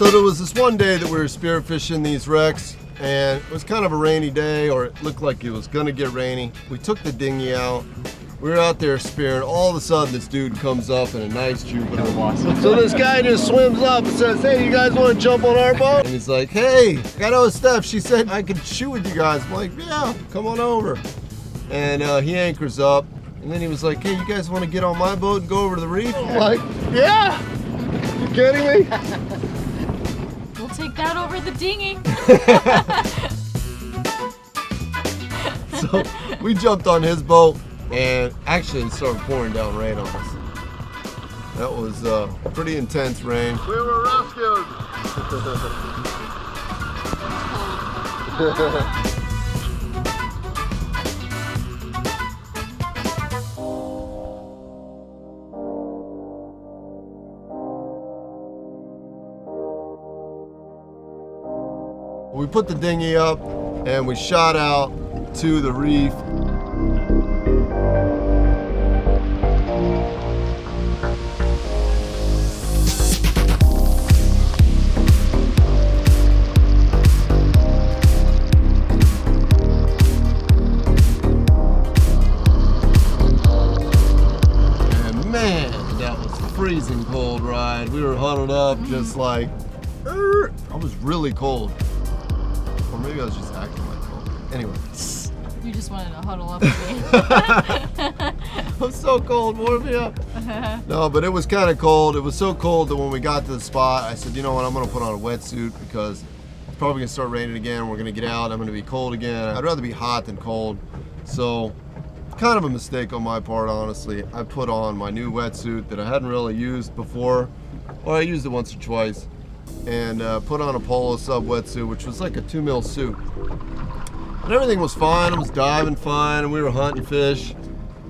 So there was this one day that we were spearfishing these wrecks, and it was kind of a rainy day, or it looked like it was gonna get rainy. We took the dinghy out. We were out there spearing. All of a sudden, this dude comes up in a nice Jupiter. So this guy just swims up and says, "Hey, you guys want to jump on our boat?" And he's like, "Hey, I know Steph. She said I could shoot with you guys." I'm like, "Yeah, come on over." And he anchors up, and then he was like, "Hey, you guys want to get on my boat and go over to the reef?" I'm like, "Yeah." You kidding me? We'll take that over the dinghy. So we jumped on his boat, and actually it started pouring down rain on us. That was pretty intense rain. We were rescued. We put the dinghy up and we shot out to the reef. And man, that was a freezing cold ride. We were huddled up just like, I was really cold. Or maybe I was just acting like cold. Anyway. You just wanted to huddle up with me. I'm so cold, warm me up. No, but it was kind of cold. It was so cold that when we got to the spot, I said, you know what, I'm gonna put on a wetsuit because it's probably gonna start raining again. We're gonna get out, I'm gonna be cold again. I'd rather be hot than cold. So, kind of a mistake on my part, honestly. I put on my new wetsuit that I hadn't really used before, or I used it once or twice, and put on a polo sub wetsuit, which was like a 2 mil suit. And everything was fine. I was diving fine, and we were hunting fish.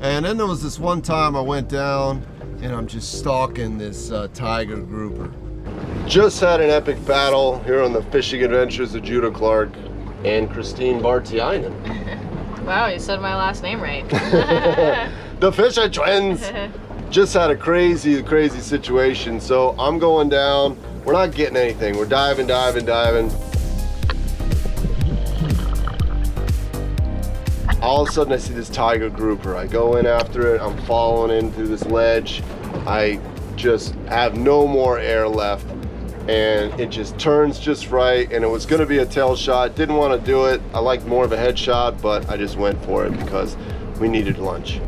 And then there was this one time I went down, and I'm just stalking this tiger grouper. Just had an epic battle here on the fishing adventures of Judah Clark and Christine Bartiainen. Wow, you said my last name right. The Fisher Twins. Just had a crazy situation. So I'm going down. We're not getting anything. We're diving. All of a sudden I see this tiger grouper. I go in after it. I'm following in through this ledge. I just have no more air left, and it just turns just right, and it was gonna be a tail shot. Didn't want to do it. I liked more of a head shot, but I just went for it because we needed lunch.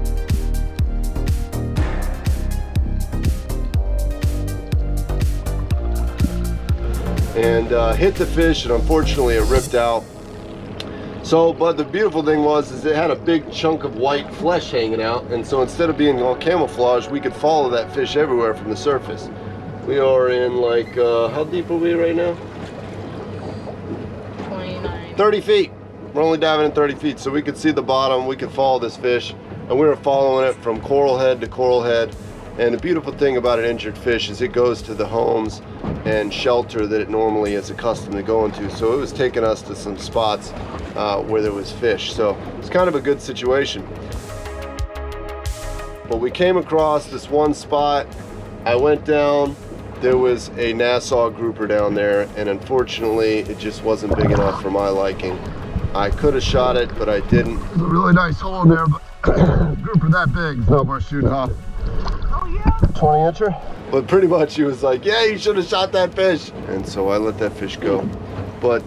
And hit the fish, and unfortunately it ripped out. So, but the beautiful thing was it had a big chunk of white flesh hanging out, and so instead of being all camouflage, we could follow that fish everywhere from the surface. We are in like, how deep are we right now? 29. 30 feet. We're only diving in 30 feet, so we could see the bottom, we could follow this fish, and we were following it from coral head to coral head. And the beautiful thing about an injured fish is it goes to the homes and shelter that it normally is accustomed to going to. So it was taking us to some spots where there was fish. So it's kind of a good situation. But we came across this one spot. I went down. There was a NASSAU grouper down there, and unfortunately it just wasn't big enough for my liking. I could have shot it, but I didn't. There's a really nice hole in there, but grouper that big is not worth shooting off. Oh yeah? 20 incher? But pretty much he was like, yeah, you should have shot that fish. And so I let that fish go. But,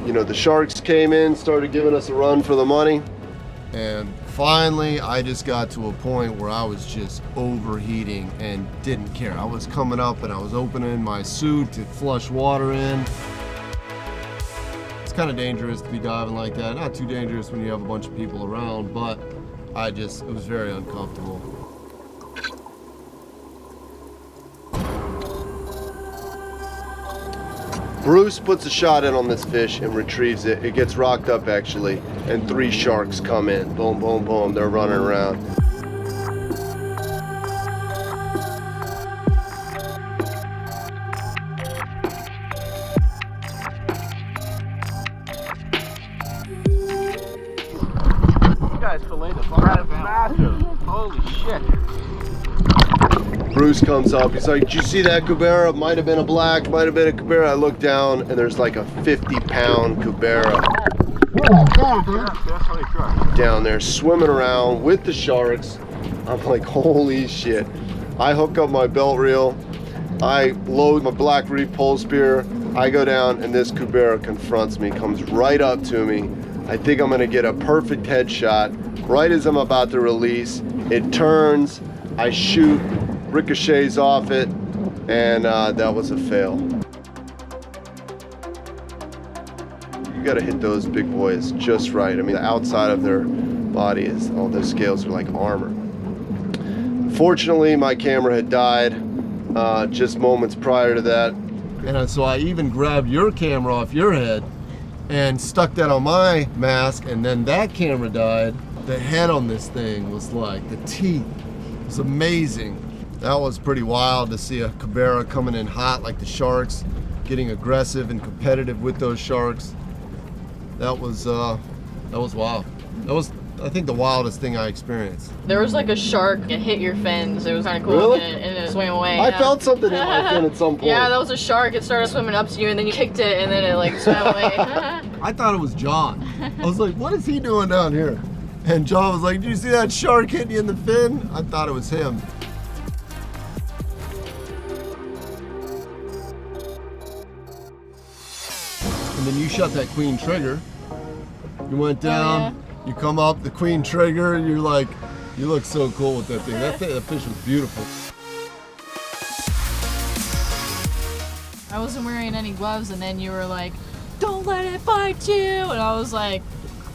you know, the sharks came in, started giving us a run for the money. And finally, I just got to a point where I was just overheating and didn't care. I was coming up and I was opening my suit to flush water in. It's kind of dangerous to be diving like that. Not too dangerous when you have a bunch of people around, but it was very uncomfortable. Bruce puts a shot in on this fish and retrieves it. It gets rocked up actually, and 3 sharks come in. Boom, boom, boom, they're running around. You guys filleted the fuck out of massive. Holy shit. Bruce comes up. He's like, "Did you see that cubera? Might have been a black, might have been a cubera." I look down and there's like a 50-pound cubera down there swimming around with the sharks. I'm like, holy shit. I hook up my belt reel. I load my black reef polespear. I go down and this cubera confronts me, comes right up to me. I think I'm gonna get a perfect headshot. Right as I'm about to release, it turns, I shoot, ricochets off it, and that was a fail. You gotta hit those big boys just right. I mean, the outside of their body is, all those scales are like armor. Fortunately, my camera had died just moments prior to that. And so I even grabbed your camera off your head and stuck that on my mask, and then that camera died. The head on this thing was like, the teeth, it was amazing. That was pretty wild to see a cubera coming in hot like the sharks, getting aggressive and competitive with those sharks. That was wild. That was, I think, the wildest thing I experienced. There was like a shark. It hit your fins. It was kind of cool. Really? And it swam away. I felt something hit my fin at some point. Yeah, that was a shark. It started swimming up to you, and then you kicked it, and then it like swam away. I thought it was John. I was like, what is he doing down here? And John was like, did you see that shark hitting you in the fin? I thought it was him. And then you shot that queen trigger. You went down, Oh, yeah. You come up, the queen trigger, you're like, you look so cool with that thing. That fish was beautiful. I wasn't wearing any gloves, and then you were like, "Don't let it bite you," and I was like,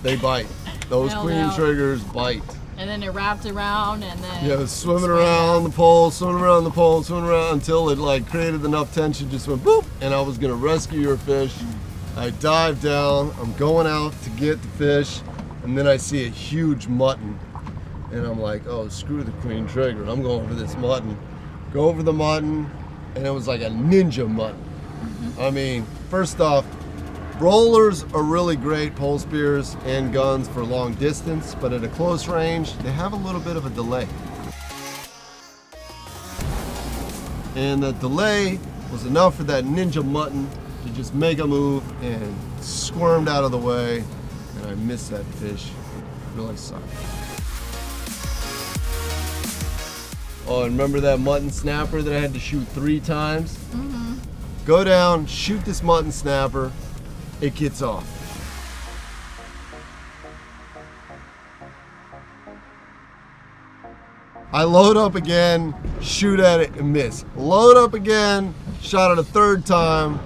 They bite. Those Hell queen no. triggers bite. and then it wrapped around, and then Yeah, it was swimming swam around back. the pole, swimming around the pole, swimming around until it like created enough tension, just went boop, and I was gonna rescue your fish. I dive down, I'm going out to get the fish, and then I see a huge mutton. And I'm like, oh, screw the queen trigger, I'm going for this mutton. Go over the mutton, and it was like a ninja mutton. I mean, first off, rollers are really great pole spears and guns for long distance, but at a close range, they have a little bit of a delay. And the delay was enough for that ninja mutton to just make a move and squirmed out of the way, and I missed that fish. It really sucked. Oh, and remember that mutton snapper that I had to shoot 3 times? Mm-hmm. Go down, shoot this mutton snapper, it gets off. I load up again, shoot at it and miss. Load up again, shot it a 3rd time,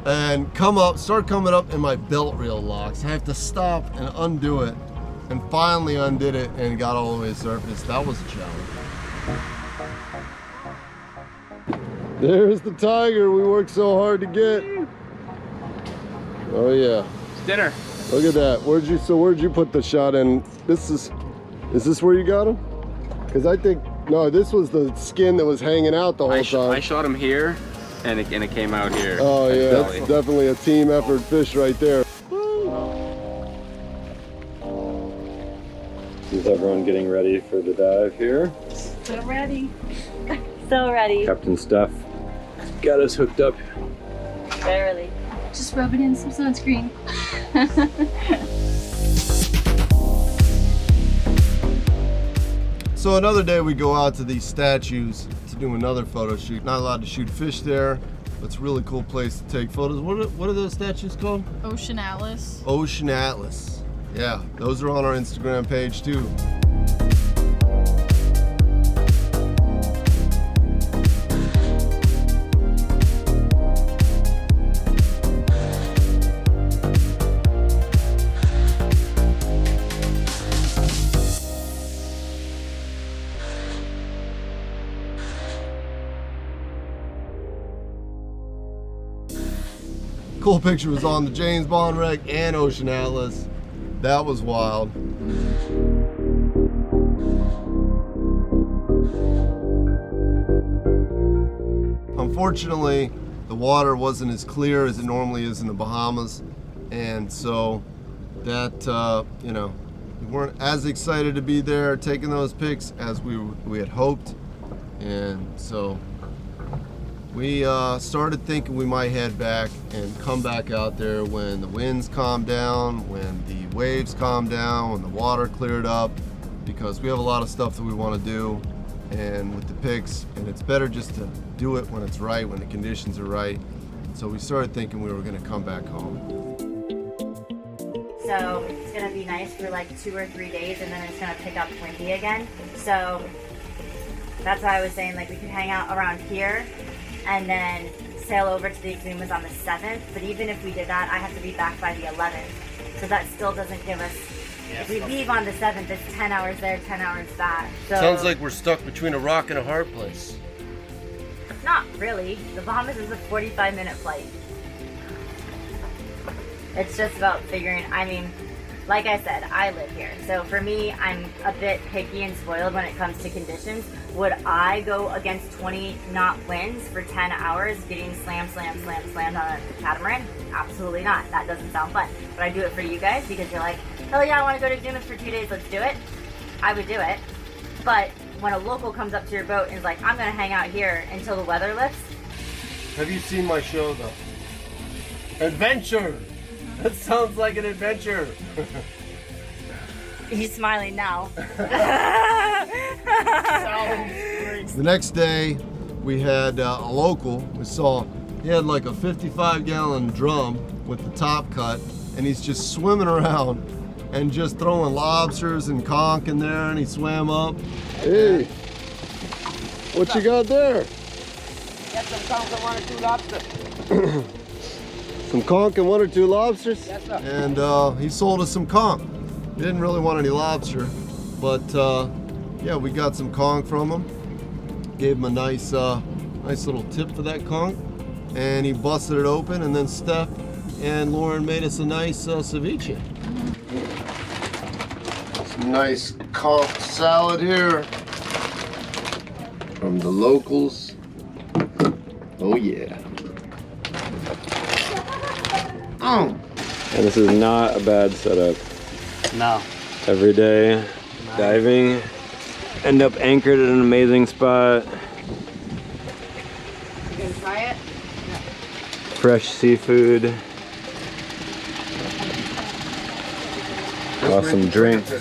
and start coming up and my belt reel locks. I have to stop and undo it, and finally undid it and got all the way to the surface. That was a challenge. There's the tiger we worked so hard to get. Oh yeah. It's dinner. Look at that. Where'd you put the shot in? Is this where you got him? Because I think, no, this was the skin that was hanging out the whole time. I shot him here, and it came out here. Oh yeah, that's definitely a team effort fish right there. Is everyone getting ready for the dive here? So ready. So ready. Captain Steph got us hooked up. Barely. Just rubbing in some sunscreen. So another day we go out to these statues to do another photo shoot. Not allowed to shoot fish there, but it's a really cool place to take photos. What are those statues called? Ocean Atlas. Ocean Atlas. Yeah, those are on our Instagram page too. Cool picture was on the James Bond wreck and Ocean Atlas. That was wild. Unfortunately, the water wasn't as clear as it normally is in the Bahamas, and so that we weren't as excited to be there taking those pics as we had hoped. And so we started thinking we might head back and come back out there when the winds calm down, when the waves calm down, when the water cleared up, because we have a lot of stuff that we want to do and with the pigs, and it's better just to do it when it's right, when the conditions are right. So we started thinking we were going to come back home. So it's gonna be nice for like 2 or 3 days, and then it's gonna pick up windy again. So that's why I was saying like we could hang out around here and then sail over to the Exumas on the 7th. But even if we did that, I have to be back by the 11th. So that still doesn't give us. If we leave on the 7th, it's 10 hours there, 10 hours back. So Sounds like we're stuck between a rock and a hard place. not really. The Bahamas is a 45-minute flight. It's just about figuring, I mean, like I said, I live here. So for me, I'm a bit picky and spoiled when it comes to conditions. Would I go against 20 knot winds for 10 hours getting slammed on a catamaran? Absolutely not. That doesn't sound fun. But I do it for you guys because you're like, hell yeah, I want to go to Exumas for 2 days, let's do it. I would do it. But when a local comes up to your boat and is like, I'm going to hang out here until the weather lifts. Have you seen my show though? Adventure! That sounds like an adventure. He's smiling now. The next day, we had a local. We saw he had like a 55-gallon drum with the top cut, and he's just swimming around and just throwing lobsters and conch in there, and he swam up. Hey, what you got there? Got some conch and 1 or 2 lobsters. Some conch and 1 or 2 lobsters? Yes, sir. And he sold us some conch. We didn't really want any lobster, but yeah, we got some conch from him. Gave him a nice little tip for that conch, and he busted it open, and then Steph and Lauren made us a nice ceviche. Some nice conch salad here from the locals. Oh yeah. And this is not a bad setup. No. Every day, diving, end up anchored at an amazing spot. You gonna try it? Fresh seafood. Awesome drinks.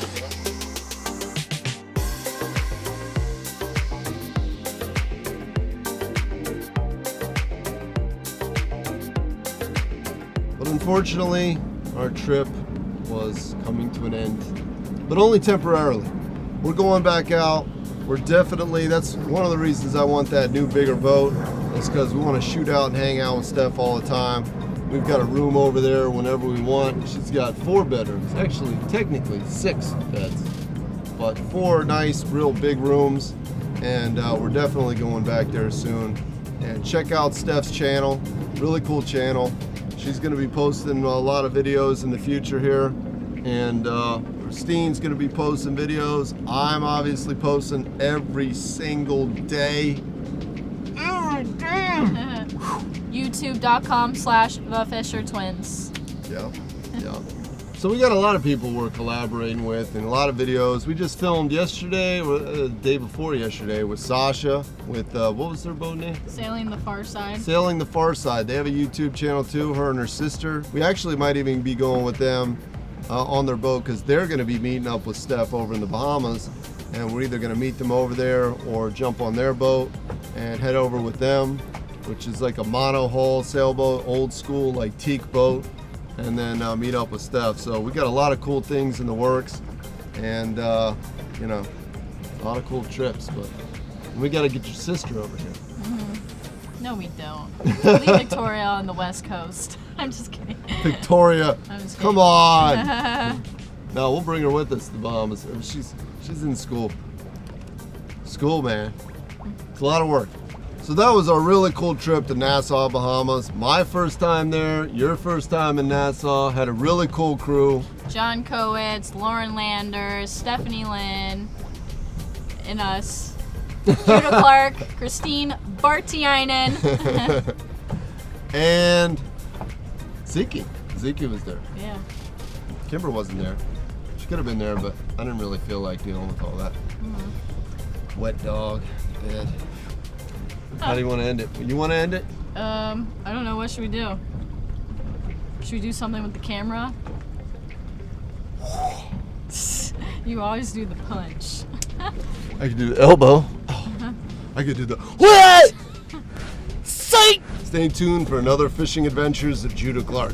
But unfortunately, our trip was coming to an end, but only temporarily. We're going back out. We're definitely, that's one of the reasons I want that new bigger boat, is because we want to shoot out and hang out with Steph all the time. We've got a room over there whenever we want. She's got 4 bedrooms, actually technically 6 beds, but 4 nice, real big rooms, and we're definitely going back there soon. And check out Steph's channel, really cool channel. She's going to be posting a lot of videos in the future here, and Christine's going to be posting videos. I'm obviously posting every single day. YouTube.com/thefishertwins. Yeah, yeah. So we got a lot of people we're collaborating with and a lot of videos. We just filmed yesterday, or the day before yesterday, with Sasha, with, what was their boat name? Sailing the Far Side. Sailing the Far Side. They have a YouTube channel too, her and her sister. We actually might even be going with them on their boat, because they're going to be meeting up with Steph over in the Bahamas, and we're either going to meet them over there or jump on their boat and head over with them, which is like a monohull sailboat, old school like teak boat, and then meet up with Steph. So we got a lot of cool things in the works, and you know, a lot of cool trips, but we got to get your sister over here. No, we don't. Leave Victoria on the West Coast. I'm just kidding. Victoria, I'm just come kidding. on. No, we'll bring her with us to the Bahamas. She's in school. School, man. It's a lot of work. So that was a really cool trip to Nassau, Bahamas. My first time there, your first time in Nassau. Had a really cool crew. John Kowitz, Lauren Landers, Stephanie Lynn, and us. Judah Clark, Christine Bartiainen. And Zeke. Zeke was there. Yeah. Kimber wasn't there. She could have been there, but I didn't really feel like dealing with all that. Wet dog. bad. How do you want to end it? You want to end it? I don't know. What should we do? Should we do something with the camera? You always do the punch. I could do the elbow. I could do the what? Sight! Stay tuned for another fishing adventures of Judah Clark.